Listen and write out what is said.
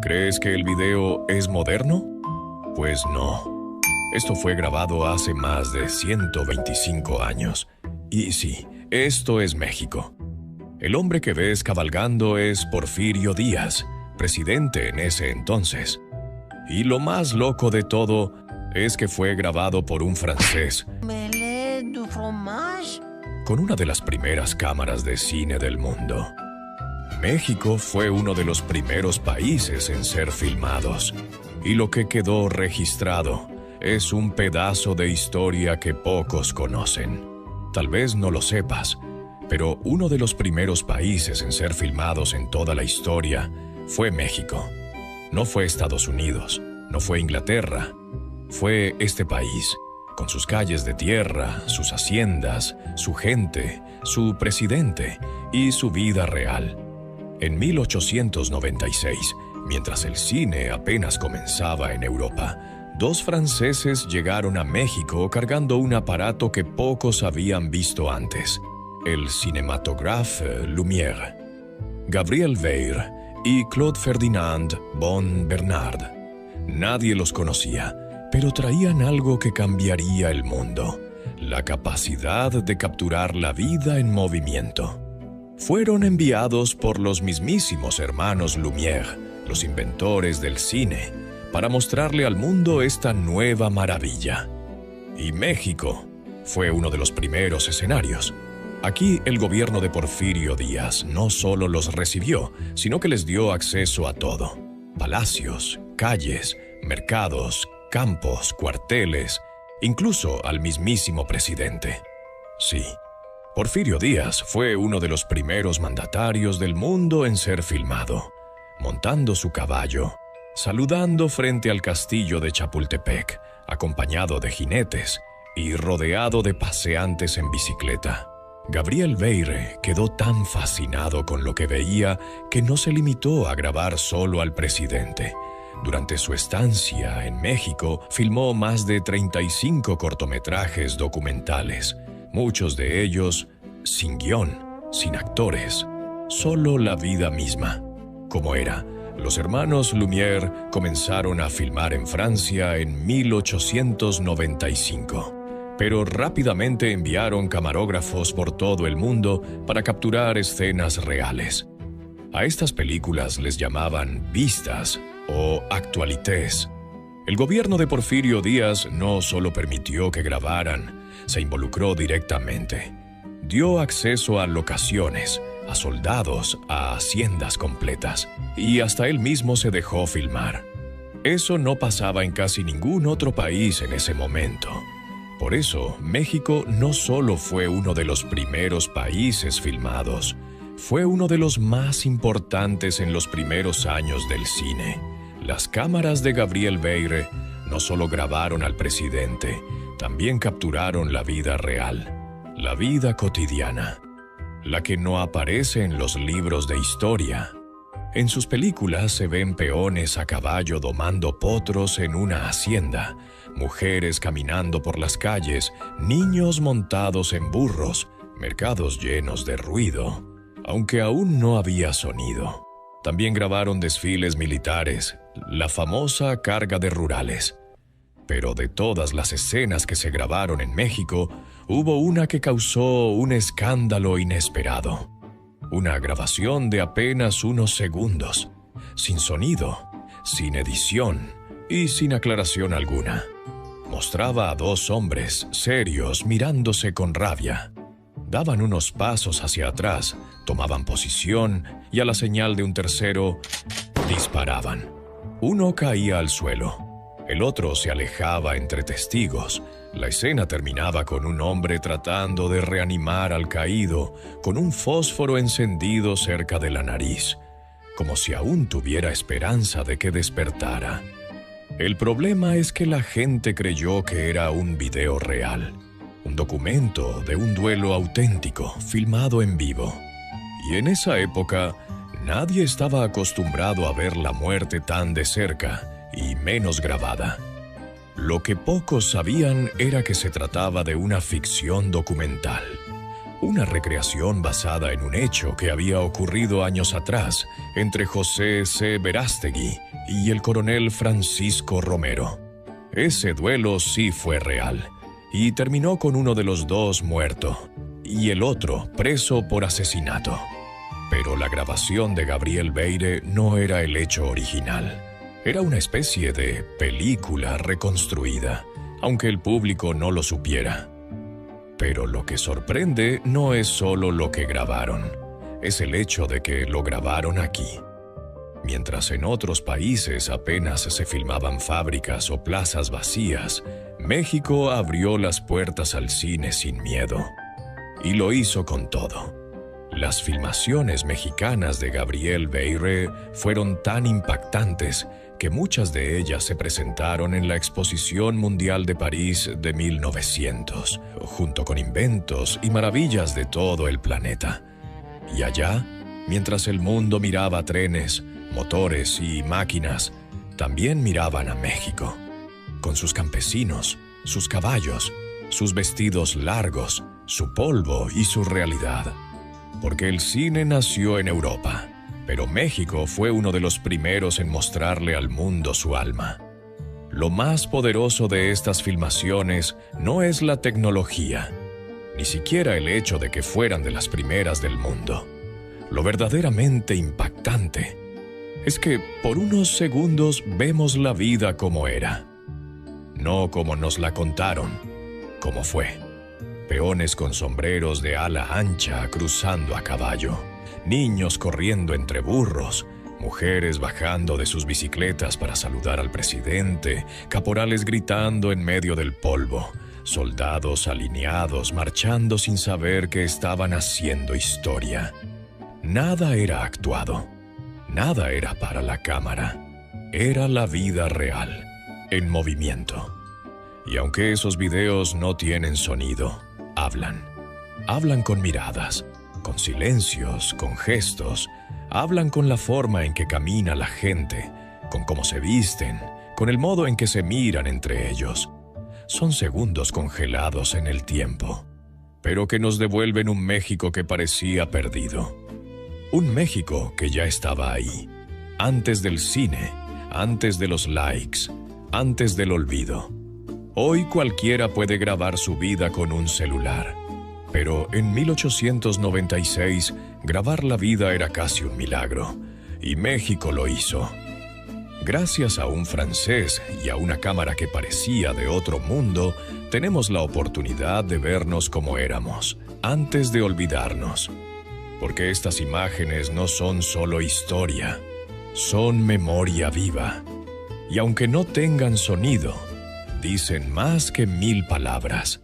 ¿Crees que el video es moderno? Pues no. Esto fue grabado hace más de 125 años. Y sí, esto es México. El hombre que ves cabalgando es Porfirio Díaz, presidente en ese entonces. Y lo más loco de todo es que fue grabado por un francés con una de las primeras cámaras de cine del mundo. México fue uno de los primeros países en ser filmados, y lo que quedó registrado es un pedazo de historia que pocos conocen. Tal vez no lo sepas, pero uno de los primeros países en ser filmados en toda la historia fue México. No fue Estados Unidos, no fue Inglaterra, fue este país, con sus calles de tierra, sus haciendas, su gente, su presidente y su vida real. En 1896, mientras el cine apenas comenzaba en Europa, dos franceses llegaron a México cargando un aparato que pocos habían visto antes, el Cinématographe Lumière. Gabriel Weir y Claude Ferdinand von Bernard. Nadie los conocía, pero traían algo que cambiaría el mundo: la capacidad de capturar la vida en movimiento. Fueron enviados por los mismísimos hermanos Lumière, los inventores del cine, para mostrarle al mundo esta nueva maravilla. Y México fue uno de los primeros escenarios. Aquí el gobierno de Porfirio Díaz no solo los recibió, sino que les dio acceso a todo: palacios, calles, mercados, campos, cuarteles, incluso al mismísimo presidente. Sí, Porfirio Díaz fue uno de los primeros mandatarios del mundo en ser filmado, montando su caballo, saludando frente al castillo de Chapultepec, acompañado de jinetes y rodeado de paseantes en bicicleta. Gabriel Weir quedó tan fascinado con lo que veía que no se limitó a grabar solo al presidente. Durante su estancia en México, filmó más de 35 cortometrajes documentales, muchos de ellos sin guión, sin actores, solo la vida misma. Como era, los hermanos Lumière comenzaron a filmar en Francia en 1895, pero rápidamente enviaron camarógrafos por todo el mundo para capturar escenas reales. A estas películas les llamaban vistas o actualités. El gobierno de Porfirio Díaz no solo permitió que grabaran, se involucró directamente. Dio acceso a locaciones, a soldados, a haciendas completas, y hasta él mismo se dejó filmar. Eso no pasaba en casi ningún otro país en ese momento. Por eso, México no solo fue uno de los primeros países filmados, fue uno de los más importantes en los primeros años del cine. Las cámaras de Gabriel Weir no solo grabaron al presidente, también capturaron la vida real, la vida cotidiana, la que no aparece en los libros de historia. En sus películas se ven peones a caballo domando potros en una hacienda, mujeres caminando por las calles, niños montados en burros, mercados llenos de ruido, aunque aún no había sonido. También grabaron desfiles militares, la famosa carga de rurales. Pero de todas las escenas que se grabaron en México, hubo una que causó un escándalo inesperado. Una grabación de apenas unos segundos, sin sonido, sin edición y sin aclaración alguna. Mostraba a dos hombres serios mirándose con rabia. Daban unos pasos hacia atrás, tomaban posición y a la señal de un tercero, disparaban. Uno caía al suelo, el otro se alejaba entre testigos. La escena terminaba con un hombre tratando de reanimar al caído con un fósforo encendido cerca de la nariz, como si aún tuviera esperanza de que despertara. El problema es que la gente creyó que era un video real, un documento de un duelo auténtico, filmado en vivo. Y en esa época, nadie estaba acostumbrado a ver la muerte tan de cerca y menos grabada. Lo que pocos sabían era que se trataba de una ficción documental, una recreación basada en un hecho que había ocurrido años atrás entre José C. Verástegui y el coronel Francisco Romero. Ese duelo sí fue real, y terminó con uno de los dos muerto, y el otro preso por asesinato. Pero la grabación de Gabriel Beyre no era el hecho original. Era una especie de película reconstruida, aunque el público no lo supiera. Pero lo que sorprende no es solo lo que grabaron, es el hecho de que lo grabaron aquí. Mientras en otros países apenas se filmaban fábricas o plazas vacías, México abrió las puertas al cine sin miedo. Y lo hizo con todo. Las filmaciones mexicanas de Gabriel Beyre fueron tan impactantes que muchas de ellas se presentaron en la Exposición Mundial de París de 1900, junto con inventos y maravillas de todo el planeta. Y allá, mientras el mundo miraba trenes, motores y máquinas, también miraban a México, con sus campesinos, sus caballos, sus vestidos largos, su polvo y su realidad. Porque el cine nació en Europa, pero México fue uno de los primeros en mostrarle al mundo su alma. Lo más poderoso de estas filmaciones no es la tecnología, ni siquiera el hecho de que fueran de las primeras del mundo. Lo verdaderamente impactante es que por unos segundos vemos la vida como era, no como nos la contaron, como fue. Peones con sombreros de ala ancha cruzando a caballo, niños corriendo entre burros, mujeres bajando de sus bicicletas para saludar al presidente, caporales gritando en medio del polvo, soldados alineados marchando sin saber que estaban haciendo historia. Nada era actuado, nada era para la cámara, era la vida real, en movimiento. Y aunque esos videos no tienen sonido, hablan con miradas, con silencios, con gestos, hablan con la forma en que camina la gente, con cómo se visten, con el modo en que se miran entre ellos. Son segundos congelados en el tiempo, pero que nos devuelven un México que parecía perdido. Un México que ya estaba ahí, antes del cine, antes de los likes, antes del olvido. Hoy cualquiera puede grabar su vida con un celular, pero en 1896 grabar la vida era casi un milagro, y México lo hizo. Gracias a un francés y a una cámara que parecía de otro mundo, tenemos la oportunidad de vernos como éramos, antes de olvidarnos. Porque estas imágenes no son solo historia, son memoria viva. Y aunque no tengan sonido, dicen más que 1000 palabras.